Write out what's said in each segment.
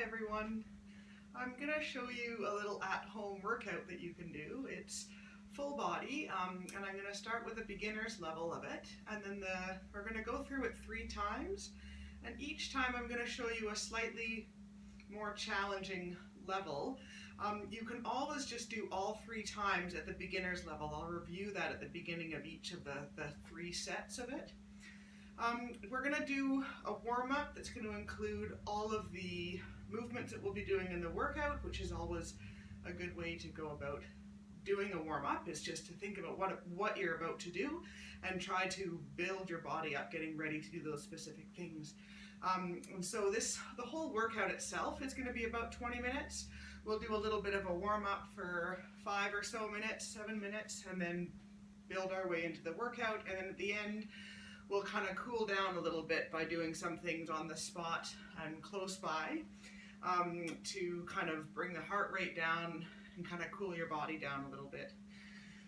everyone. I'm gonna show you a little at-home workout that you can do. It's full body, and I'm gonna start with a beginner's level of it, and then we're gonna go through it 3 times, and each time I'm gonna show you a slightly more challenging level. You can always just do all 3 times at the beginner's level. I'll review that at the beginning of each of the 3 sets of it. We're going to do a warm-up that's going to include all of the movements that we'll be doing in the workout, which is always a good way to go about doing a warm-up, is just to think about what you're about to do and try to build your body up, getting ready to do those specific things. And so the whole workout itself is going to be about 20 minutes. We'll do a little bit of a warm-up for 5 or so minutes, 7 minutes, and then build our way into the workout, and then at the end we'll kind of cool down a little bit by doing some things on the spot and close by to kind of bring the heart rate down and kind of cool your body down a little bit.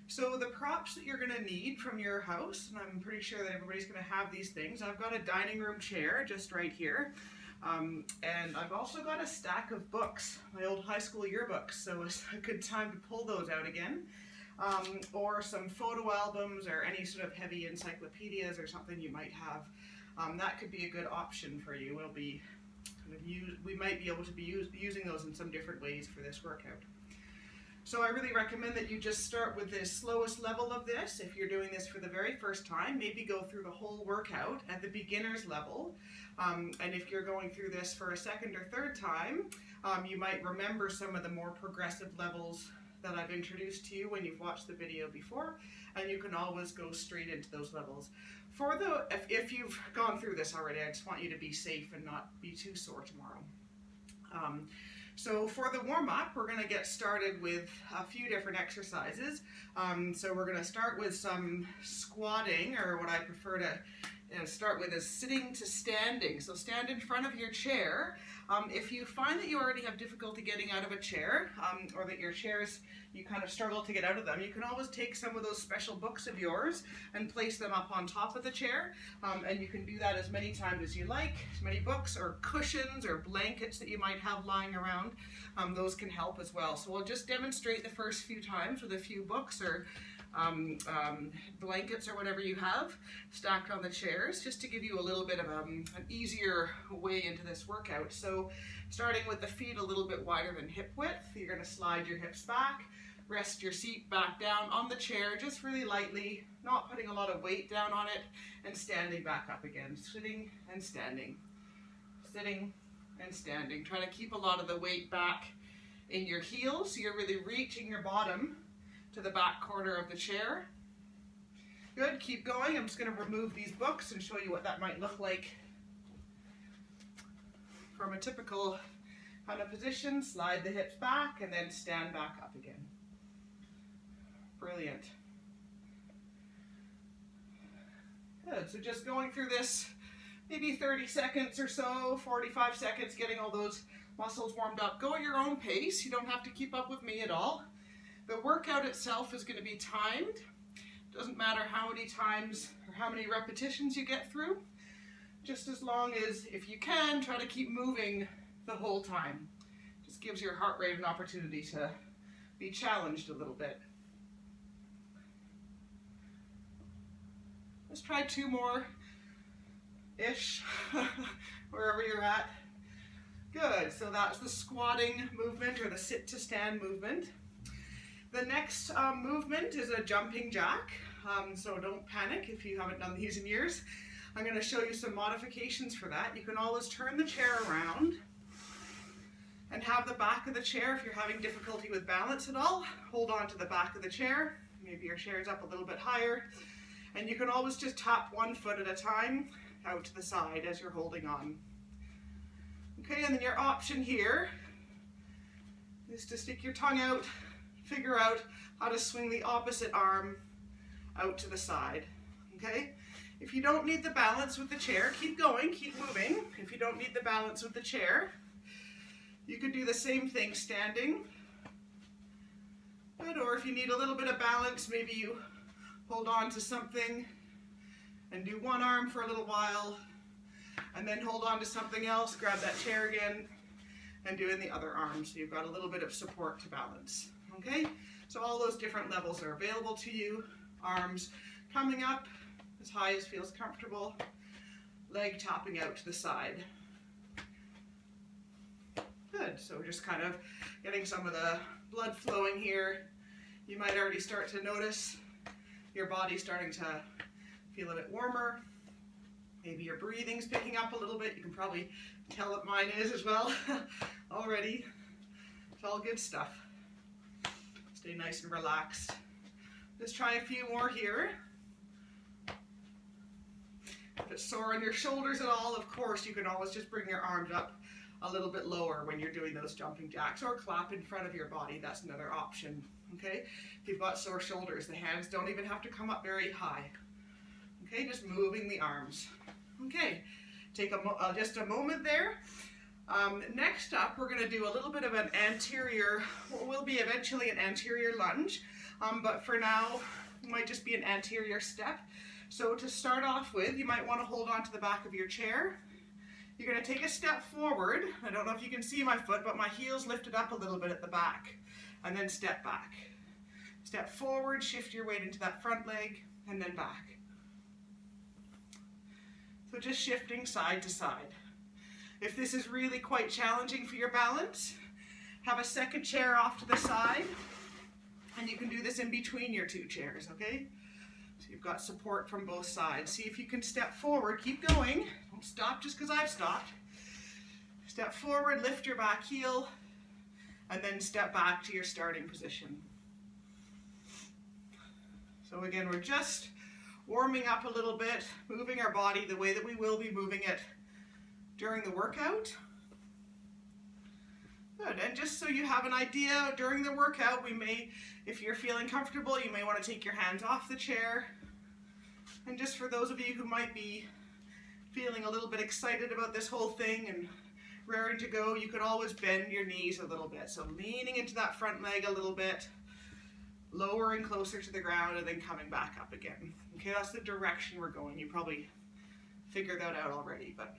So the props that you're going to need from your house, and I'm pretty sure that everybody's going to have these things. I've got a dining room chair just right here, and I've also got a stack of books, my old high school yearbooks, so it's a good time to pull those out again. Or some photo albums or any sort of heavy encyclopedias or something you might have. That could be a good option for you. We might be able to be using those in some different ways for this workout. So I really recommend that you just start with the slowest level of this. If you're doing this for the very first time, maybe go through the whole workout at the beginner's level. And if you're going through this for a second or third time, you might remember some of the more progressive levels that I've introduced to you when you've watched the video before, and you can always go straight into those levels. If you've gone through this already, I just want you to be safe and not be too sore tomorrow. So for the warm-up, we're going to get started with a few different exercises. So we're going to start with some squatting, or what I prefer to start with is sitting to standing. So stand in front of your chair. If you find that you already have difficulty getting out of a chair, or that your chairs, you kind of struggle to get out of them, you can always take some of those special books of yours and place them up on top of the chair. And you can do that as many times as you like, as many books or cushions or blankets that you might have lying around. Those can help as well. So we'll just demonstrate the first few times with a few books or blankets or whatever you have stacked on the chairs, just to give you a little bit of an easier way into this workout. So starting with the feet a little bit wider than hip width, you're going to slide your hips back, rest your seat back down on the chair just really lightly, not putting a lot of weight down on it, and standing back up again, sitting and standing, sitting and standing. Try to keep a lot of the weight back in your heels, so you're really reaching your bottom to the back corner of the chair. Good, keep going. I'm just going to remove these books and show you what that might look like from a typical kind of position. Slide the hips back and then stand back up again. Brilliant. Good, so just going through this maybe 30 seconds or so, 45 seconds, getting all those muscles warmed up. Go at your own pace. You don't have to keep up with me at all. The workout itself is going to be timed. Doesn't matter how many times or how many repetitions you get through, just as long as, if you can, try to keep moving the whole time. Just gives your heart rate an opportunity to be challenged a little bit. Let's try 2 more-ish, wherever you're at. Good, so that's the squatting movement or the sit to stand movement. The next movement is a jumping jack, so don't panic if you haven't done these in years. I'm going to show you some modifications for that. You can always turn the chair around and have the back of the chair, if you're having difficulty with balance at all, hold on to the back of the chair. Maybe your chair's up a little bit higher, and you can always just tap one foot at a time out to the side as you're holding on. Okay, and then your option here is to stick your tongue out, figure out how to swing the opposite arm out to the side. Okay? If you don't need the balance with the chair, keep going, keep moving. If you don't need the balance with the chair, you could do the same thing standing. Good, or if you need a little bit of balance, maybe you hold on to something and do one arm for a little while, and then hold on to something else, grab that chair again, and doing the other arm, so you've got a little bit of support to balance. Okay, so all those different levels are available to you. Arms coming up as high as feels comfortable, leg tapping out to the side. Good, so we're just kind of getting some of the blood flowing here. You might already start to notice your body starting to feel a bit warmer. Maybe your breathing's picking up a little bit. You can probably tell that mine is as well already. It's all good stuff. Stay nice and relaxed. Just try a few more here. If it's sore in your shoulders at all, of course, you can always just bring your arms up a little bit lower when you're doing those jumping jacks, or clap in front of your body. That's another option. Okay, if you've got sore shoulders, the hands don't even have to come up very high. Okay, just moving the arms. Okay, take just a moment there. Next up, we're going to do a little bit of an anterior, what will be eventually an anterior lunge, but for now, it might just be an anterior step. So to start off with, you might want to hold on to the back of your chair. You're going to take a step forward. I don't know if you can see my foot, but my heel's lifted up a little bit at the back, and then step back. Step forward, shift your weight into that front leg, and then back. So just shifting side to side. If this is really quite challenging for your balance, have a second chair off to the side, and you can do this in between your two chairs, okay? So you've got support from both sides. See if you can step forward, keep going. Don't stop just because I've stopped. Step forward, lift your back heel, and then step back to your starting position. So again, we're just warming up a little bit, moving our body the way that we will be moving it during the workout. Good, and just so you have an idea, during the workout, we may, if you're feeling comfortable, you may want to take your hands off the chair. And just for those of you who might be feeling a little bit excited about this whole thing and raring to go, you could always bend your knees a little bit. So leaning into that front leg a little bit, lowering closer to the ground, and then coming back up again. Okay, that's the direction we're going. You probably figured that out already, but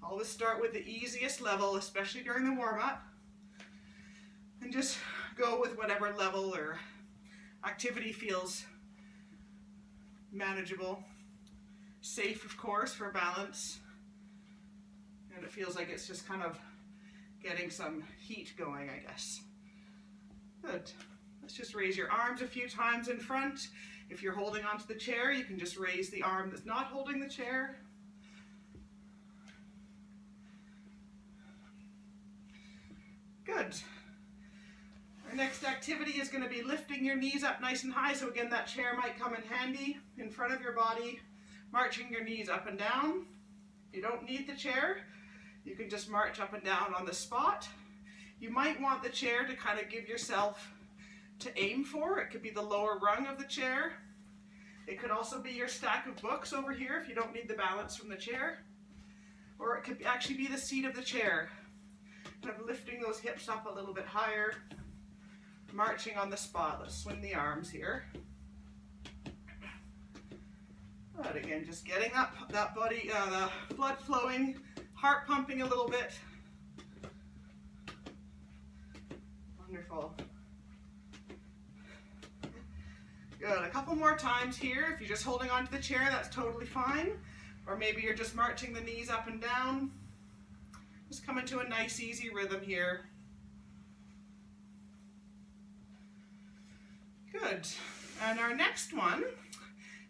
always start with the easiest level, especially during the warm-up, and just go with whatever level or activity feels manageable. Safe, of course, for balance, and it feels like it's just kind of getting some heat going, I guess. Good. Let's just raise your arms a few times in front. If you're holding onto the chair, you can just raise the arm that's not holding the chair. Good. Our next activity is going to be lifting your knees up nice and high. So again, that chair might come in handy in front of your body, marching your knees up and down. If you don't need the chair, you can just march up and down on the spot. You might want the chair to kind of give yourself to aim for. It could be the lower rung of the chair. It could also be your stack of books over here if you don't need the balance from the chair. Or it could actually be the seat of the chair. Kind of lifting those hips up a little bit higher, marching on the spot. Let's swing the arms here. But again, just getting that body, the blood flowing, heart pumping a little bit. Wonderful. Good. A couple more times here. If you're just holding onto the chair, that's totally fine. Or maybe you're just marching the knees up and down. Just come into a nice, easy rhythm here. Good. And our next one,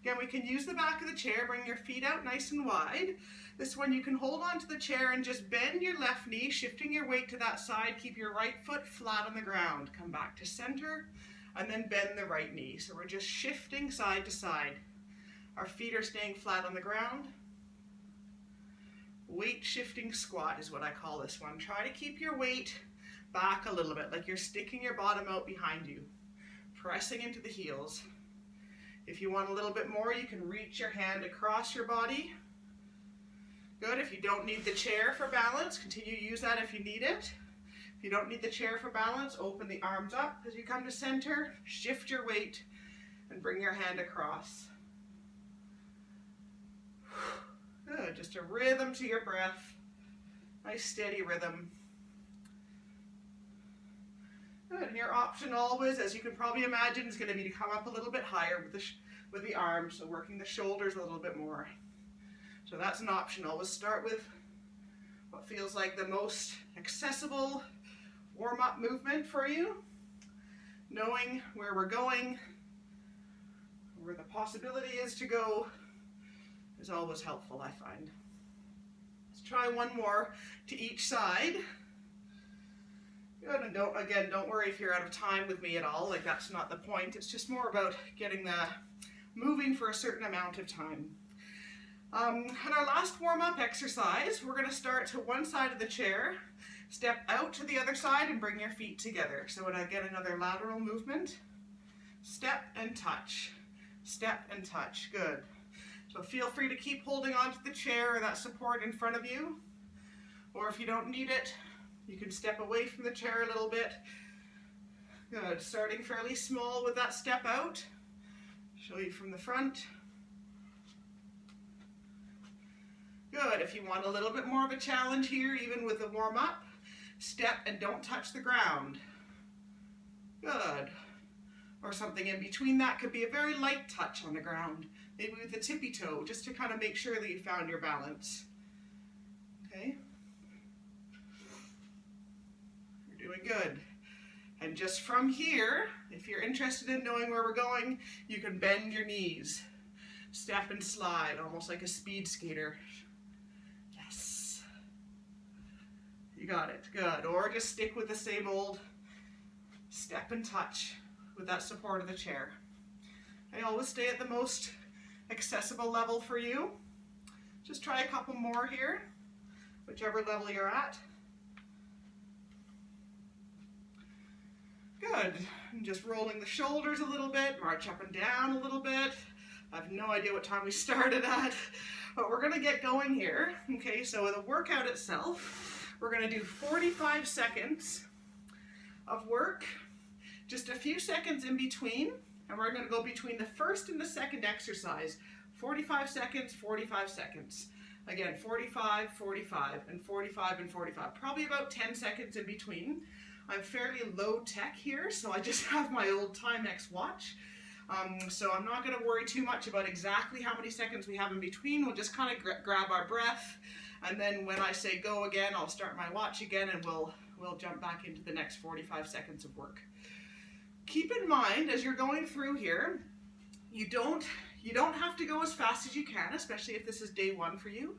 again, we can use the back of the chair, bring your feet out nice and wide. This one you can hold onto the chair and just bend your left knee, shifting your weight to that side. Keep your right foot flat on the ground. Come back to center, and then bend the right knee. So we're just shifting side to side. Our feet are staying flat on the ground. Weight shifting squat is what I call this one. Try to keep your weight back a little bit, like you're sticking your bottom out behind you, pressing into the heels. If you want a little bit more, you can reach your hand across your body. Good. If you don't need the chair for balance, continue to use that if you need it. If you don't need the chair for balance, open the arms up as you come to center, shift your weight, and bring your hand across. Good, just a rhythm to your breath. Nice steady rhythm. Good. And your option always, as you can probably imagine, is going to be to come up a little bit higher with the arms, so working the shoulders a little bit more. So that's an option. Always start with what feels like the most accessible warm-up movement for you. Knowing where we're going, where the possibility is to go, is always helpful, I find. Let's try one more to each side. Good, and don't worry if you're out of time with me at all, like that's not the point. It's just more about getting the moving for a certain amount of time. And our last warm-up exercise, we're going to start to one side of the chair, step out to the other side and bring your feet together. So when I get another lateral movement, step and touch, good. So feel free to keep holding onto the chair or that support in front of you, or if you don't need it, you can step away from the chair a little bit. Good, starting fairly small with that step out. Show you from the front. Good, if you want a little bit more of a challenge here, even with the warm-up, step and don't touch the ground. Good. Or something in between that could be a very light touch on the ground, maybe with the tippy toe, just to kind of make sure that you found your balance. Okay? You're doing good. And just from here, if you're interested in knowing where we're going, you can bend your knees. Step and slide, almost like a speed skater. Yes. You got it, good. Or just stick with the same old step and touch with that support of the chair. I always stay at the most accessible level for you. Just try a couple more here, whichever level you're at. Good. And just rolling the shoulders a little bit, march up and down a little bit. I have no idea what time we started at, but we're going to get going here. Okay, so the workout itself, we're going to do 45 seconds of work, just a few seconds in between, and we're going to go between the first and the second exercise. 45 seconds, 45 seconds. Again, 45, 45, and 45 and 45. Probably about 10 seconds in between. I'm fairly low tech here, so I just have my old Timex watch. So I'm not going to worry too much about exactly how many seconds we have in between. We'll just kind of grab our breath, and then when I say go again, I'll start my watch again, and we'll jump back into the next 45 seconds of work. Keep in mind, as you're going through here, you don't have to go as fast as you can, especially if this is day one for you.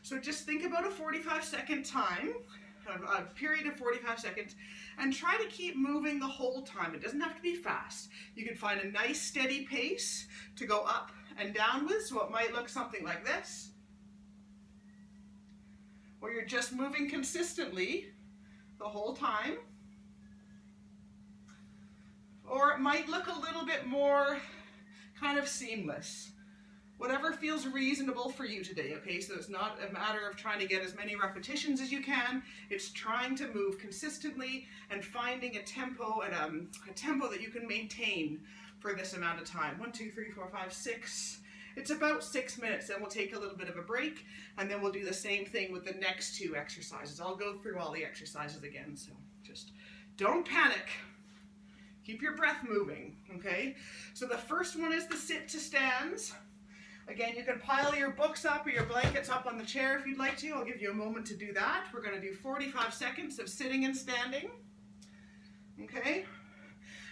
So just think about a 45-second time, a period of 45 seconds, and try to keep moving the whole time. It doesn't have to be fast. You can find a nice steady pace to go up and down with, so it might look something like this, where you're just moving consistently the whole time. Or it might look a little bit more kind of seamless. Whatever feels reasonable for you today, okay? So it's not a matter of trying to get as many repetitions as you can. It's trying to move consistently and finding a tempo and a tempo that you can maintain for this amount of time. 1, 2, 3, 4, 5, 6. It's about 6 minutes, then we'll take a little bit of a break, and then we'll do the same thing with the next 2 exercises. I'll go through all the exercises again, so just don't panic. Keep your breath moving, okay? So the first one is the sit to stands. Again, you can pile your books up or your blankets up on the chair if you'd like to. I'll give you a moment to do that. We're going to do 45 seconds of sitting and standing, okay?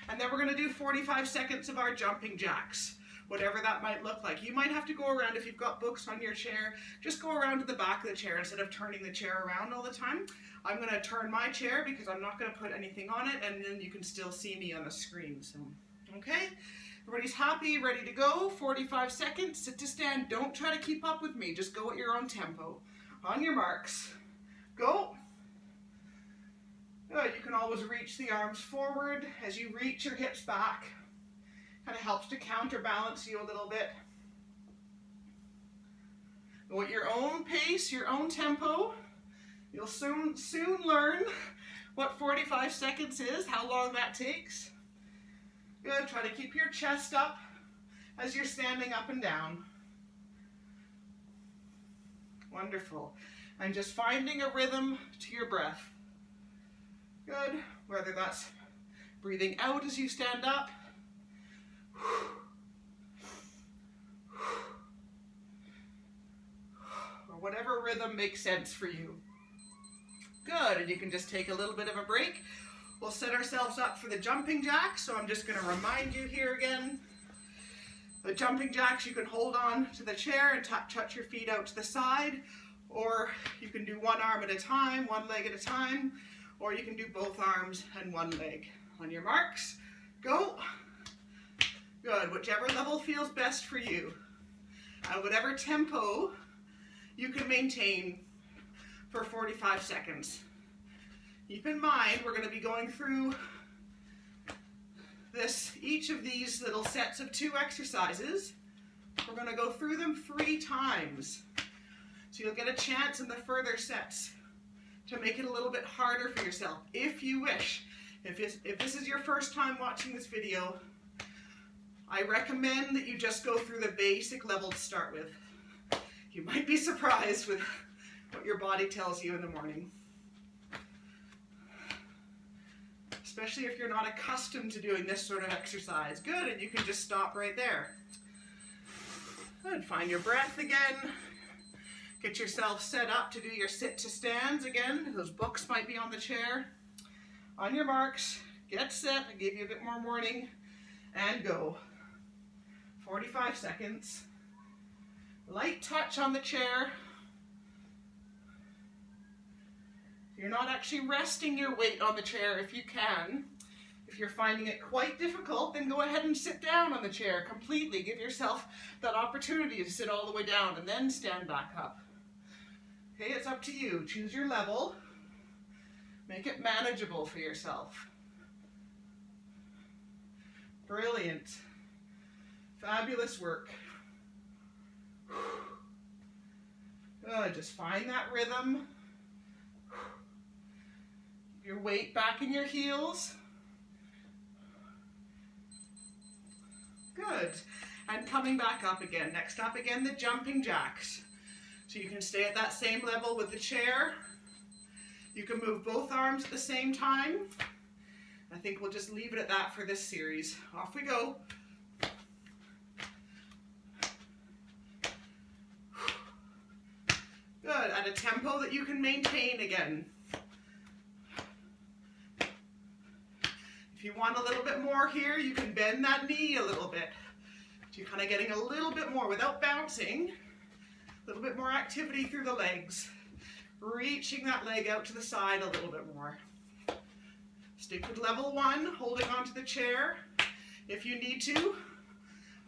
And then we're going to do 45 seconds of our jumping jacks, whatever that might look like. You might have to go around, if you've got books on your chair, just go around to the back of the chair instead of turning the chair around all the time. I'm going to turn my chair because I'm not going to put anything on it, and then you can still see me on the screen. So, okay? Everybody's happy, ready to go. 45 seconds, sit to stand. Don't try to keep up with me. Just go at your own tempo. On your marks. Go. Good. You can always reach the arms forward. As you reach your hips back, kind of helps to counterbalance you a little bit. Go at your own pace, your own tempo. You'll soon learn what 45 seconds is, how long that takes. Good, try to keep your chest up as you're standing up and down. Wonderful. and just finding a rhythm to your breath. Good, whether that's breathing out as you stand up, or whatever rhythm makes sense for you. Good, and you can just take a little bit of a break. We'll set ourselves up for the jumping jacks, so I'm just going to remind you here again. The jumping jacks, you can hold on to the chair and touch your feet out to the side, or you can do one arm at a time, one leg at a time, or you can do both arms and one leg. On your marks, go. Good, whichever level feels best for you. At whatever tempo you can maintain for 45 seconds. Keep in mind, we're going to be going through each of these little sets of 2 exercises. We're going to go through them 3 times. So you'll get a chance in the further sets to make it a little bit harder for yourself, if you wish. If this is your first time watching this video, I recommend that you just go through the basic level to start with. You might be surprised with what your body tells you in the morning. Especially if you're not accustomed to doing this sort of exercise. Good, and you can just stop right there. Good, find your breath again. Get yourself set up to do your sit to stands again. Those books might be on the chair. On your marks, get set. I gave you a bit more warning. And go. 45 seconds. Light touch on the chair. You're not actually resting your weight on the chair if you can. If you're finding it quite difficult, then go ahead and sit down on the chair completely. Give yourself that opportunity to sit all the way down and then stand back up. Okay, it's up to you. Choose your level. Make it manageable for yourself. Brilliant. Fabulous work. Good, just find that rhythm. Your weight back in your heels. Good. And coming back up again. Next up again, the jumping jacks. So you can stay at that same level with the chair. You can move both arms at the same time. I think we'll just leave it at that for this series. Off we go. Good, at a tempo that you can maintain again. If you want a little bit more here, you can bend that knee a little bit. So you're kind of getting a little bit more without bouncing. A little bit more activity through the legs. Reaching that leg out to the side a little bit more. Stick with level 1, holding onto the chair if you need to,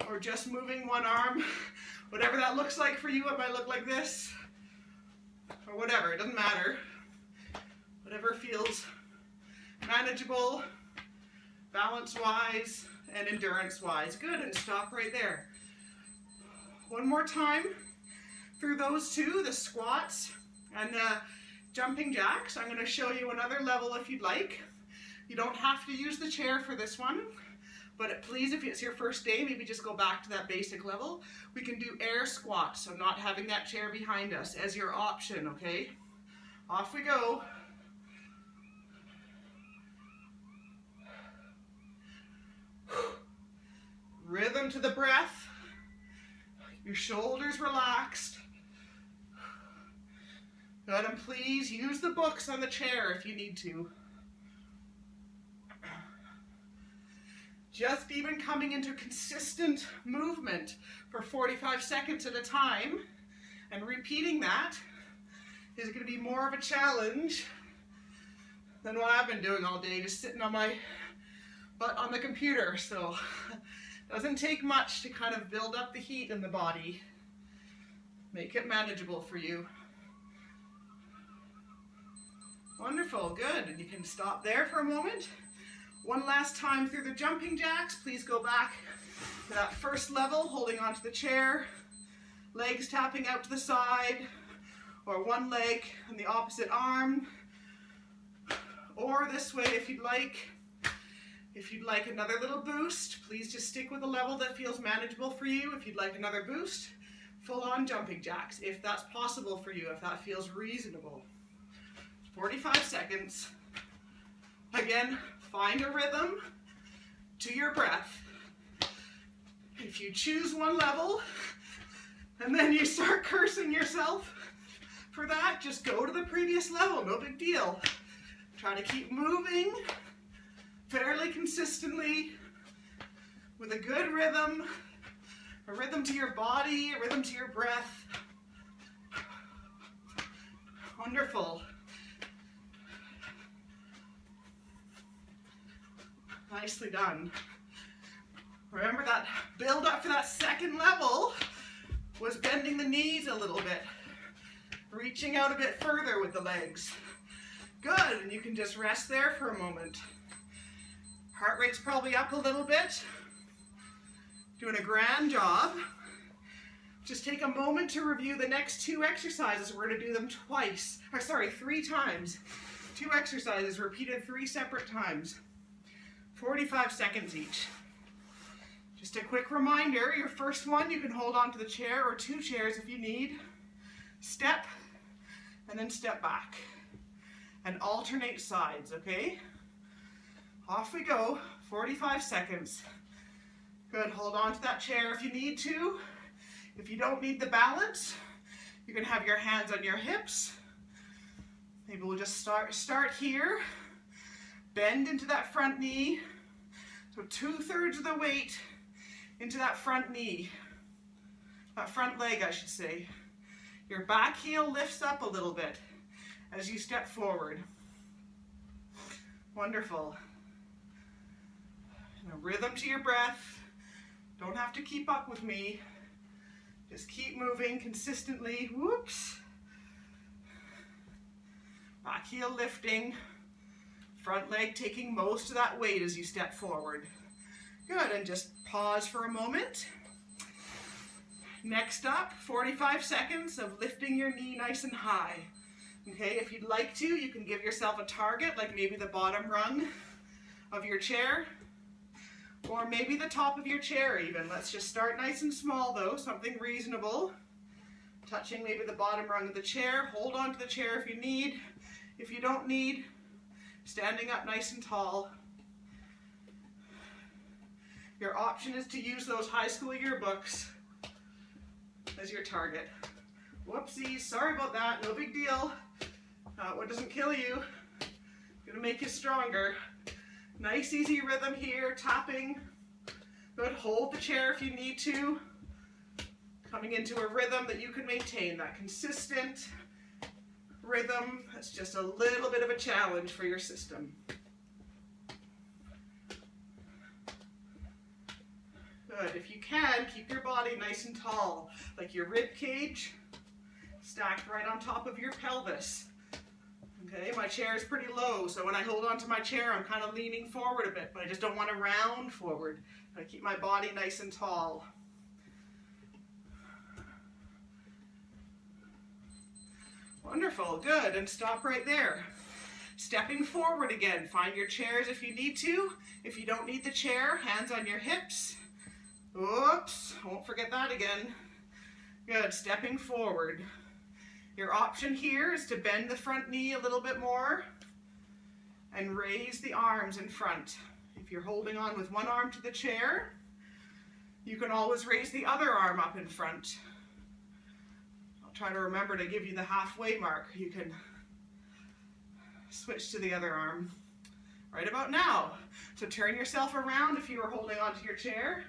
or just moving one arm. Whatever that looks like for you, it might look like this, or whatever, it doesn't matter. Whatever feels manageable, balance-wise, and endurance-wise. Good, and stop right there. One more time through those 2, the squats and the jumping jacks. I'm going to show you another level if you'd like. You don't have to use the chair for this one, but please, if it's your first day, maybe just go back to that basic level. We can do air squats, so not having that chair behind us as your option, okay? Off we go. Rhythm to the breath. Your shoulders relaxed. Good, and please use the books on the chair if you need to. Just even coming into consistent movement for 45 seconds at a time and repeating that is going to be more of a challenge than what I've been doing all day, just sitting on my butt on the computer. So it doesn't take much to kind of build up the heat in the body. Make it manageable for you. Wonderful, good. And you can stop there for a moment. One last time through the jumping jacks. Please go back to that first level, holding onto the chair, legs tapping out to the side, or one leg and the opposite arm, or this way if you'd like. If you'd like another little boost, please just stick with a level that feels manageable for you. If you'd like another boost, full-on jumping jacks, if that's possible for you, if that feels reasonable. 45 seconds. Again, find a rhythm to your breath. If you choose one level and then you start cursing yourself for that, just go to the previous level, no big deal. Try to keep moving fairly consistently with a good rhythm, a rhythm to your body, a rhythm to your breath. Wonderful. Nicely done. Remember that build up for that second level was bending the knees a little bit, reaching out a bit further with the legs. Good, and you can just rest there for a moment. Heart rate's probably up a little bit. Doing a grand job. Just take a moment to review the next 2 exercises. We're going to do them 3 times. 2 exercises repeated 3 separate times. 45 seconds each. Just a quick reminder, your first one, you can hold on to the chair or 2 chairs if you need. Step, and then step back. And alternate sides, okay? Off we go, 45 seconds. Good, hold on to that chair if you need to. If you don't need the balance, you can have your hands on your hips. Maybe we'll just start here. Bend into that front knee. So 2/3 of the weight into that front knee. That front leg, I should say. Your back heel lifts up a little bit as you step forward. Wonderful. And a rhythm to your breath. Don't have to keep up with me. Just keep moving consistently. Whoops. Back heel lifting. Front leg taking most of that weight as you step forward. Good, and just pause for a moment. Next up, 45 seconds of lifting your knee nice and high. Okay, if you'd like to, you can give yourself a target, like maybe the bottom rung of your chair, or maybe the top of your chair even. Let's just start nice and small though, something reasonable. Touching maybe the bottom rung of the chair. Hold on to the chair if you need. If you don't need, standing up nice and tall. Your option is to use those high school yearbooks as your target. Whoopsies, sorry about that, no big deal. What doesn't kill you, gonna make you stronger. Nice easy rhythm here, tapping. Good, hold the chair if you need to. Coming into a rhythm that you can maintain, that consistent rhythm. That's just a little bit of a challenge for your system. Good, if you can, keep your body nice and tall, like your rib cage stacked right on top of your pelvis. Okay, my chair is pretty low, so when I hold onto my chair, I'm kind of leaning forward a bit, but I just don't want to round forward. I keep my body nice and tall. Wonderful, good, and stop right there. Stepping forward again, find your chairs if you need to. If you don't need the chair, hands on your hips. Oops, won't forget that again. Good, stepping forward. Your option here is to bend the front knee a little bit more and raise the arms in front. If you're holding on with one arm to the chair, you can always raise the other arm up in front. I'll try to remember to give you the halfway mark. You can switch to the other arm right about now. So turn yourself around if you are holding onto your chair,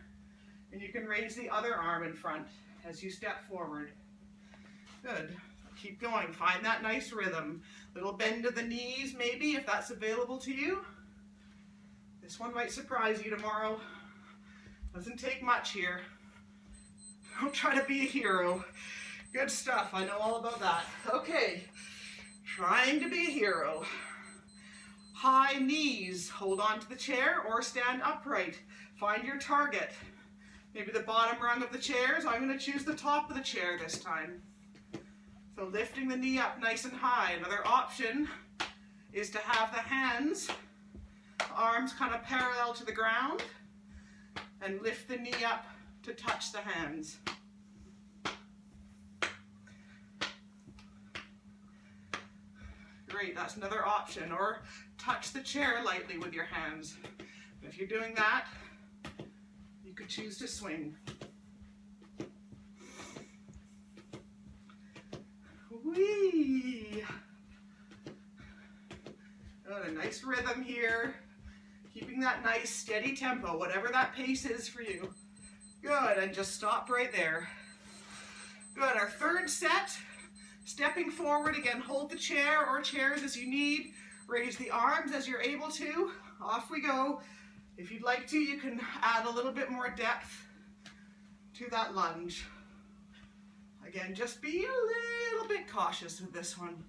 and you can raise the other arm in front as you step forward. Good. Keep going. Find that nice rhythm. Little bend of the knees maybe if that's available to you. This one might surprise you tomorrow. Doesn't take much here. Don't try to be a hero. Good stuff. I know all about that. Okay. Trying to be a hero. High knees. Hold on to the chair or stand upright. Find your target. Maybe the bottom rung of the chairs. I'm going to choose the top of the chair this time. So lifting the knee up nice and high. Another option is to have the hands, arms kind of parallel to the ground, and lift the knee up to touch the hands. great, that's another option. Or touch the chair lightly with your hands. If you're doing that, you could choose to swing. Whee! Got a nice rhythm here. Keeping that nice steady tempo, whatever that pace is for you. Good, and just stop right there. Good, our third set, stepping forward again, hold the chair or chairs as you need. Raise the arms as you're able to. Off we go. If you'd like to, you can add a little bit more depth to that lunge. Again, just be a little bit cautious with this one.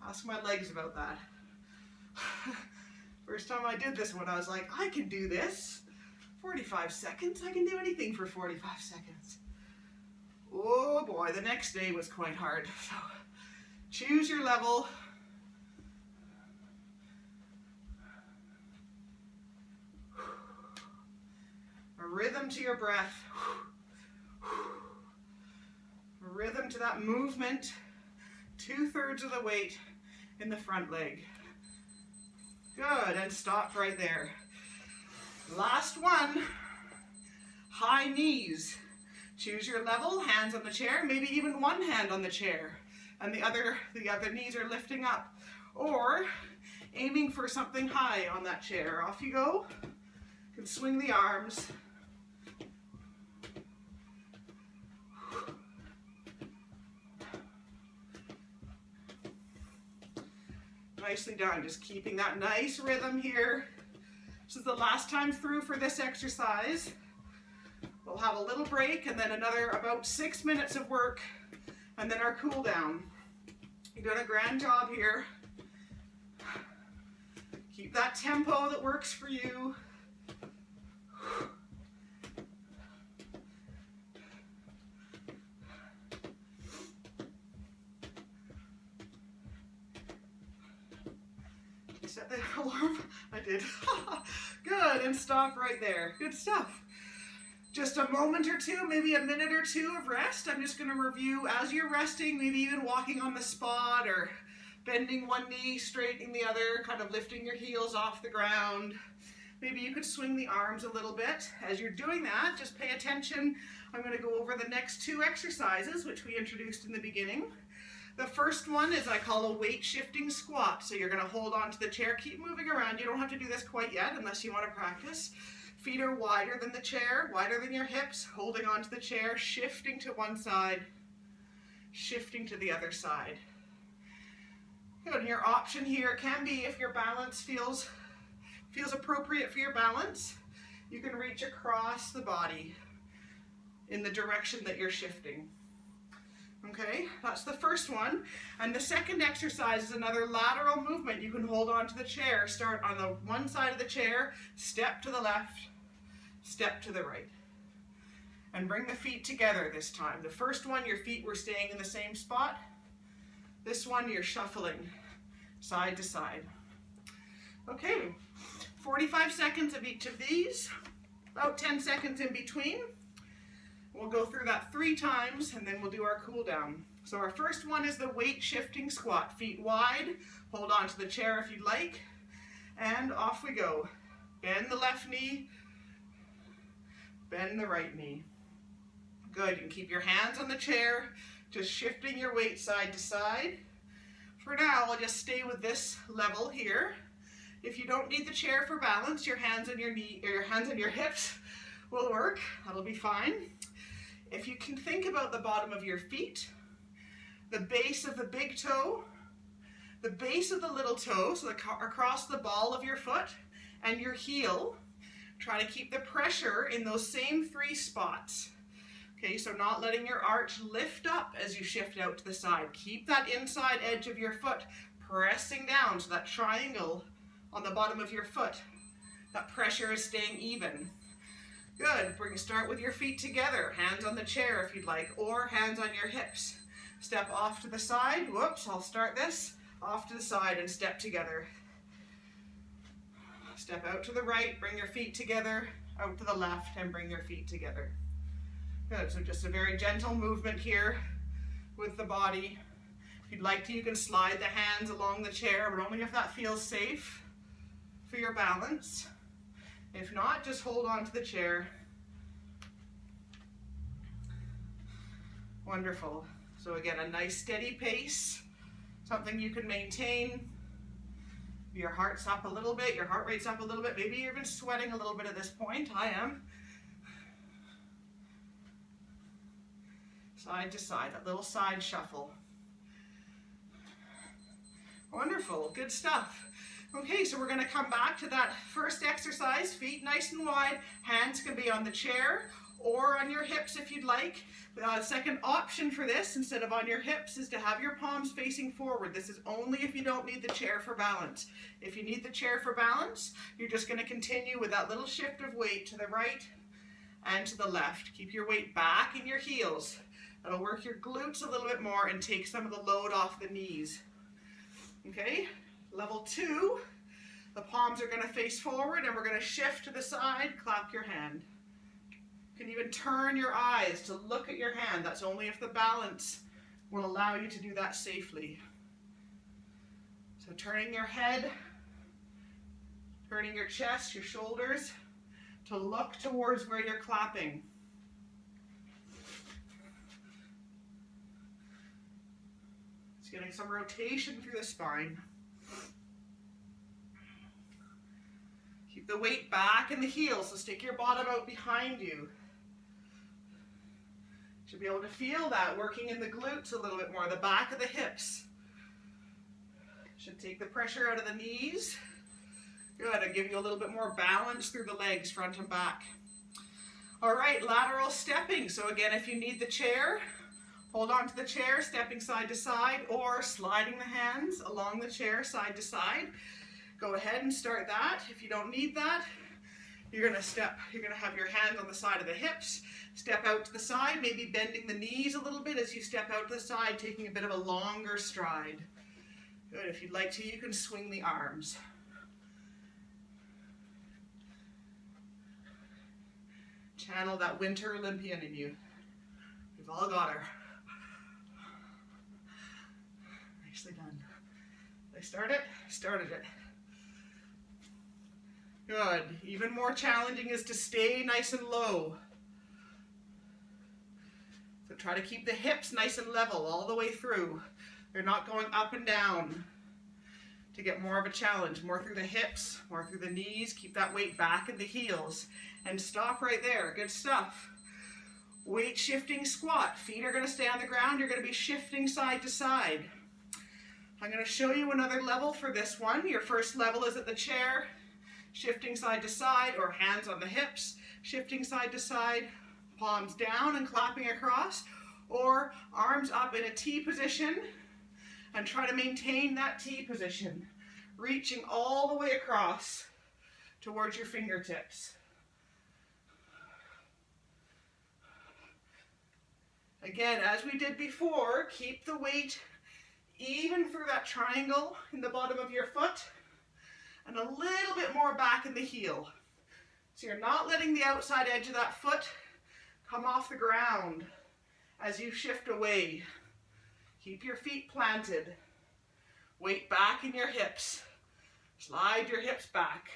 Ask my legs about that. First time I did this one, I was like, I can do this. 45 seconds, I can do anything for 45 seconds. Oh boy, the next day was quite hard. So choose your level. A rhythm to your breath. A rhythm to that movement. 2/3 of the weight in the front leg. Good, and stop right there. Last one, high knees. Choose your level, hands on the chair, maybe even one hand on the chair, and the other knees are lifting up. Or aiming for something high on that chair. Off you go. You can swing the arms. Nicely done, just keeping that nice rhythm here. This is the last time through for this exercise. We'll have a little break and then another about 6 minutes of work and then our cool down. You're doing a grand job here. Keep that tempo that works for you. Set the alarm? I did. Good, and stop right there. Good stuff. Just a moment or two, maybe a minute or two of rest. I'm just going to review as you're resting, maybe even walking on the spot or bending one knee, straightening the other, kind of lifting your heels off the ground. Maybe you could swing the arms a little bit. As you're doing that, just pay attention. I'm going to go over the next two exercises, which we introduced in the beginning. The first one is I call a weight shifting squat. So you're going to hold on to the chair, keep moving around. You don't have to do this quite yet unless you want to practice. Feet are wider than the chair, wider than your hips, holding on to the chair, shifting to one side, shifting to the other side. Good, and your option here can be, if your balance feels appropriate for your balance, you can reach across the body in the direction that you're shifting. Okay, that's the first one. And the second exercise is another lateral movement. You can hold on to the chair, start on the one side of the chair, step to the left, step to the right. And bring the feet together this time. The first one, your feet were staying in the same spot. This one, you're shuffling side to side. Okay, 45 seconds of each of these, about 10 seconds in between. We'll go through that 3 times and then we'll do our cool down. So our first one is the weight shifting squat. Feet wide, hold on to the chair if you'd like, and off we go. Bend the left knee, bend the right knee. Good, you can keep your hands on the chair, just shifting your weight side to side. For now, we'll just stay with this level here. If you don't need the chair for balance, your hands on your knee, or your hands on your hips will work. That'll be fine. If you can think about the bottom of your feet, the base of the big toe, the base of the little toe, so across the ball of your foot, and your heel, try to keep the pressure in those same 3 spots. Okay, so not letting your arch lift up as you shift out to the side. Keep that inside edge of your foot pressing down, so that triangle on the bottom of your foot, that pressure is staying even. Good, start with your feet together, hands on the chair if you'd like, or hands on your hips. Step off to the side, whoops, I'll start this, off to the side and step together. Step out to the right, bring your feet together, out to the left and bring your feet together. Good, so just a very gentle movement here. with the body. If you'd like to, you can slide the hands along the chair, but only if that feels safe for your balance. If not, just hold on to the chair. Wonderful. So again, a nice steady pace, something you can maintain. Your heart's up a little bit, your heart rate's up a little bit, maybe you're even sweating a little bit at this point. I am. Side to side, that little side shuffle. Wonderful, good stuff. Okay, so we're going to come back to that first exercise, feet nice and wide, hands can be on the chair or on your hips if you'd like. The second option for this, instead of on your hips, is to have your palms facing forward. This is only if you don't need the chair for balance. If you need the chair for balance, you're just going to continue with that little shift of weight to the right and to the left. Keep your weight back in your heels. That'll work your glutes a little bit more and take some of the load off the knees. Okay, level 2, the palms are going to face forward and we're going to shift to the side, clap your hand. You can even turn your eyes to look at your hand. That's only if the balance will allow you to do that safely. So turning your head, turning your chest, your shoulders to look towards where you're clapping. It's getting some rotation through the spine. Keep the weight back in the heels, so stick your bottom out behind you. Should be able to feel that working in the glutes a little bit more, the back of the hips. Should take the pressure out of the knees. Good, and give you a little bit more balance through the legs, front and back. All right, lateral stepping. So again, if you need the chair, hold on to the chair, stepping side to side, or sliding the hands along the chair side to side. Go ahead and start that. If you don't need that, you're gonna have your hands on the side of the hips, step out to the side, maybe bending the knees a little bit as you step out to the side, taking a bit of a longer stride. Good, if you'd like to, you can swing the arms. Channel that winter Olympian in you. We've all got her. Nicely done. Did I start it? Started it. Good. Even more challenging is to stay nice and low. So try to keep the hips nice and level all the way through. They're not going up and down. To get more of a challenge, more through the hips, more through the knees. Keep that weight back in the heels. And stop right there. Good stuff. Weight shifting squat. Feet are going to stay on the ground. You're going to be shifting side to side. I'm going to show you another level for this one. Your first level is at the chair. Shifting side to side, or hands on the hips, shifting side to side, palms down and clapping across, or arms up in a T position and try to maintain that T position, reaching all the way across towards your fingertips. Again, as we did before, keep the weight even through that triangle in the bottom of your foot, and a little bit more back in the heel. So you're not letting the outside edge of that foot come off the ground as you shift away. Keep your feet planted. Weight back in your hips. Slide your hips back.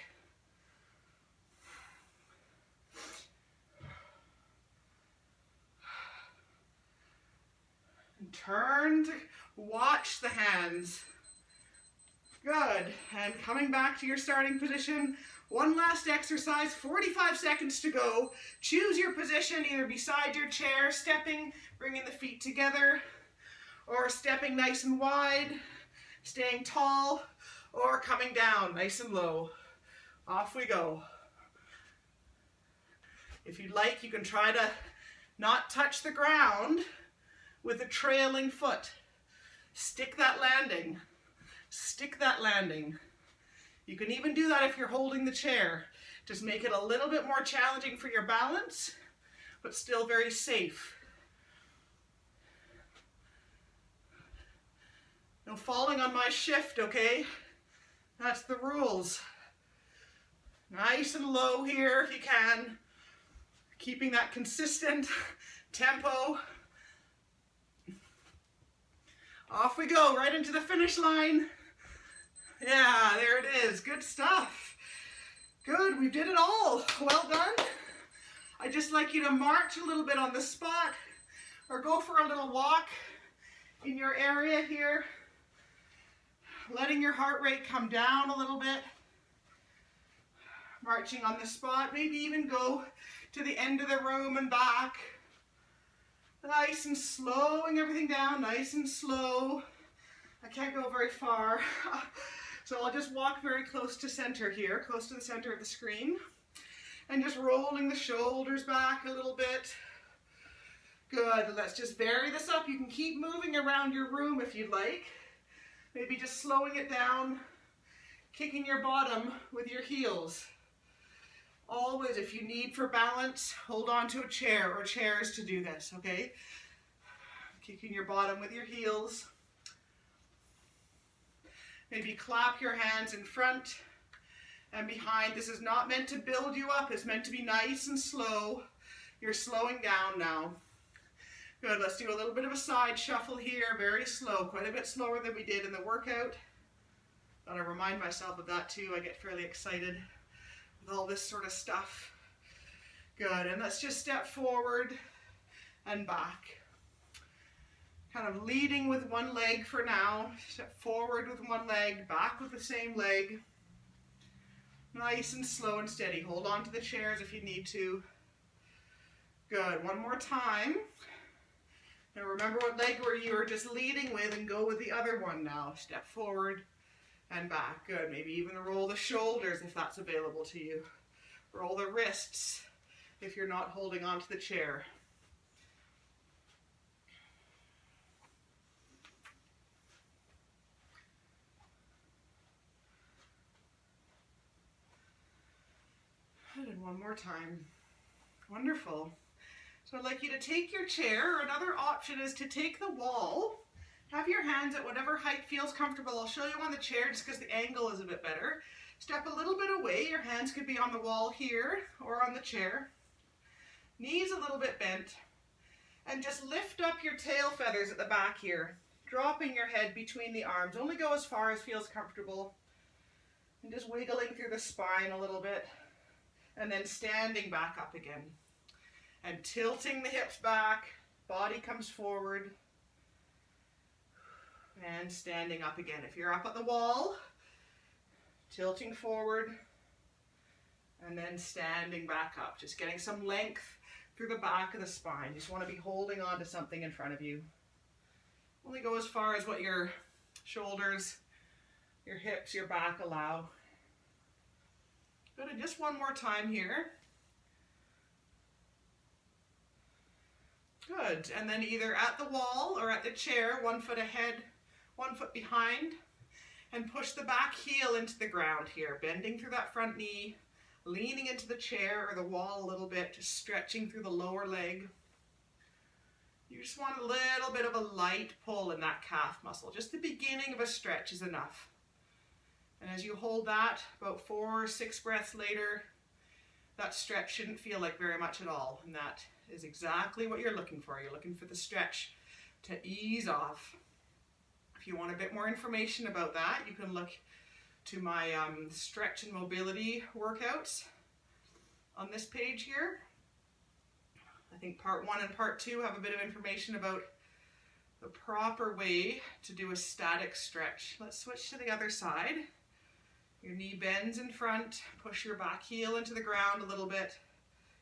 And turn to watch the hands. Good, and coming back to your starting position, one last exercise, 45 seconds to go. Choose your position, either beside your chair, stepping, bringing the feet together, or stepping nice and wide, staying tall, or coming down nice and low. Off we go. If you'd like, you can try to not touch the ground with a trailing foot. Stick that landing. Stick that landing. You can even do that if you're holding the chair. Just make it a little bit more challenging for your balance, but still very safe. No falling on my shift, okay? That's the rules. Nice and low here if you can. Keeping that consistent tempo. Off we go, right into the finish line. Yeah, there it is. Good stuff. Good, we did it all. Well done. I'd just like you to march a little bit on the spot or go for a little walk in your area here, letting your heart rate come down a little bit. Marching on the spot, maybe even go to the end of the room and back. Nice and slowing everything down, nice and slow. I can't go very far. So I'll just walk very close to center here, close to the center of the screen. And just rolling the shoulders back a little bit. Good, let's just vary this up. You can keep moving around your room if you'd like. Maybe just slowing it down, kicking your bottom with your heels. Always, if you need for balance, hold on to a chair or chairs to do this, okay? Kicking your bottom with your heels. Maybe clap your hands in front and behind. This is not meant to build you up. It's meant to be nice and slow. You're slowing down now. Good, let's do a little bit of a side shuffle here, very slow, quite a bit slower than we did in the workout. Gotta remind myself of that too. I get fairly excited with all this sort of stuff. Good, and let's just step forward and back. Kind of leading with one leg for now. Step forward with one leg, back with the same leg. Nice and slow and steady. Hold on to the chairs if you need to. Good, one more time. Now remember what leg were you were just leading with and go with the other one now. Step forward and back. Good, maybe even roll the shoulders if that's available to you. Roll the wrists if you're not holding on to the chair. And one more time. Wonderful. So I'd like you to take your chair, or another option is to take the wall. Have your hands at whatever height feels comfortable. I'll show you on the chair just because the angle is a bit better. Step a little bit away. Your hands could be on the wall here or on the chair. Knees a little bit bent. And just lift up your tail feathers at the back here, dropping your head between the arms. Only go as far as feels comfortable. And just wiggling through the spine a little bit. And then standing back up again. And tilting the hips back, body comes forward. And standing up again. If you're up at the wall, tilting forward. And then standing back up. Just getting some length through the back of the spine. You just want to be holding on to something in front of you. Only go as far as what your shoulders, your hips, your back allow. Good, and just one more time here. Good, and then either at the wall or at the chair, 1 foot ahead, 1 foot behind, and push the back heel into the ground here, bending through that front knee, leaning into the chair or the wall a little bit, just stretching through the lower leg. You just want a little bit of a light pull in that calf muscle. Just the beginning of a stretch is enough. And as you hold that, about 4 or 6 breaths later, that stretch shouldn't feel like very much at all. And that is exactly what you're looking for. You're looking for the stretch to ease off. If you want a bit more information about that, you can look to my stretch and mobility workouts on this page here. I think part 1 and part 2 have a bit of information about the proper way to do a static stretch. Let's switch to the other side. Your knee bends in front, push your back heel into the ground a little bit,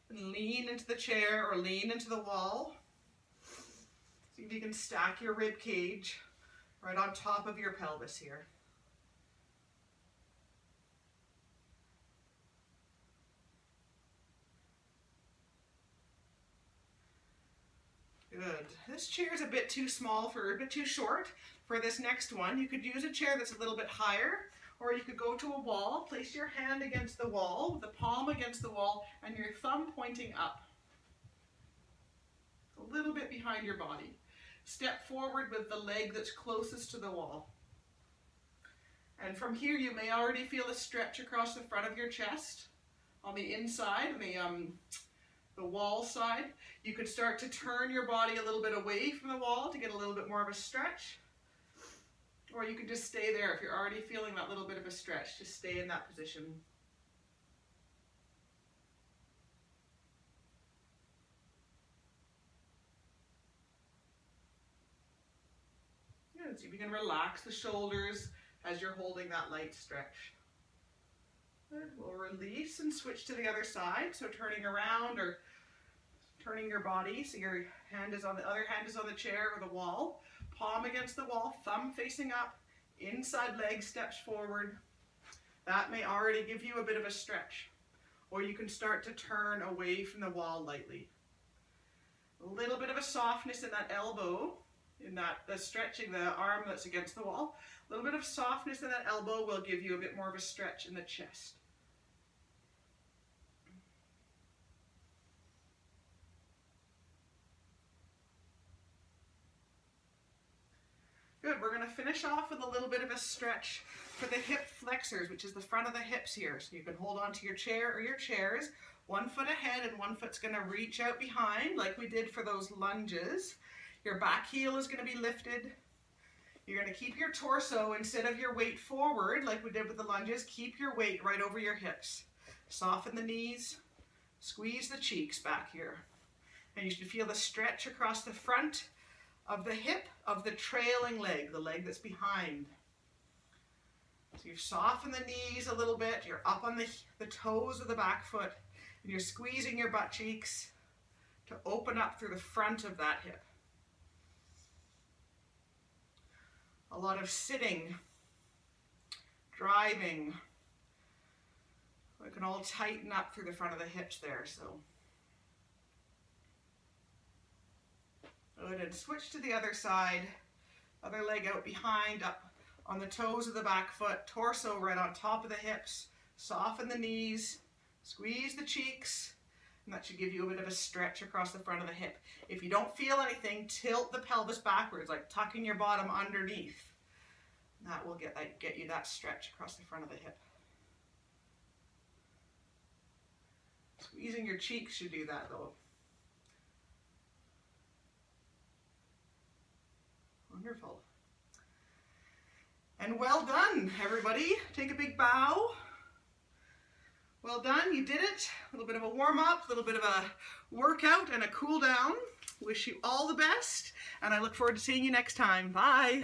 and lean into the chair or lean into the wall. See if you can stack your rib cage right on top of your pelvis here. Good. This chair is a bit too small a bit too short for this next one. You could use a chair that's a little bit higher, or you could go to a wall, place your hand against the wall, the palm against the wall, and your thumb pointing up. A little bit behind your body. Step forward with the leg that's closest to the wall. And from here you may already feel a stretch across the front of your chest on the inside, the wall side. You could start to turn your body a little bit away from the wall to get a little bit more of a stretch. Or you can just stay there if you're already feeling that little bit of a stretch. Just stay in that position. Good. So you can relax the shoulders as you're holding that light stretch. Good. We'll release and switch to the other side. So turning around or turning your body so your hand is on the other hand is on the chair or the wall. Palm against the wall, thumb facing up, inside leg steps forward. That may already give you a bit of a stretch. Or you can start to turn away from the wall lightly. A little bit of a softness in that elbow, in that the stretching the arm that's against the wall. A little bit of softness in that elbow will give you a bit more of a stretch in the chest. Good, we're going to finish off with a little bit of a stretch for the hip flexors, which is the front of the hips here. So you can hold on to your chair or your chairs, 1 foot ahead and 1 foot's going to reach out behind like we did for those lunges. Your back heel is going to be lifted. You're going to keep your torso, instead of your weight forward like we did with the lunges, keep your weight right over your hips. Soften the knees, squeeze the cheeks back here. And you should feel the stretch across the front of the hip of the trailing leg, the leg that's behind. So you soften the knees a little bit, you're up on the toes of the back foot, and you're squeezing your butt cheeks to open up through the front of that hip. A lot of sitting, driving. We can all tighten up through the front of the hips there, so. Good, and switch to the other side. Other leg out behind, up on the toes of the back foot, torso right on top of the hips. Soften the knees, squeeze the cheeks, and that should give you a bit of a stretch across the front of the hip. If you don't feel anything, tilt the pelvis backwards, like tucking your bottom underneath. That will get you that stretch across the front of the hip. Squeezing your cheeks should do that though. Wonderful. And well done, everybody. Take a big bow. Well done, you did it. A little bit of a warm-up, a little bit of a workout and a cool down. Wish you all the best, and I look forward to seeing you next time. Bye.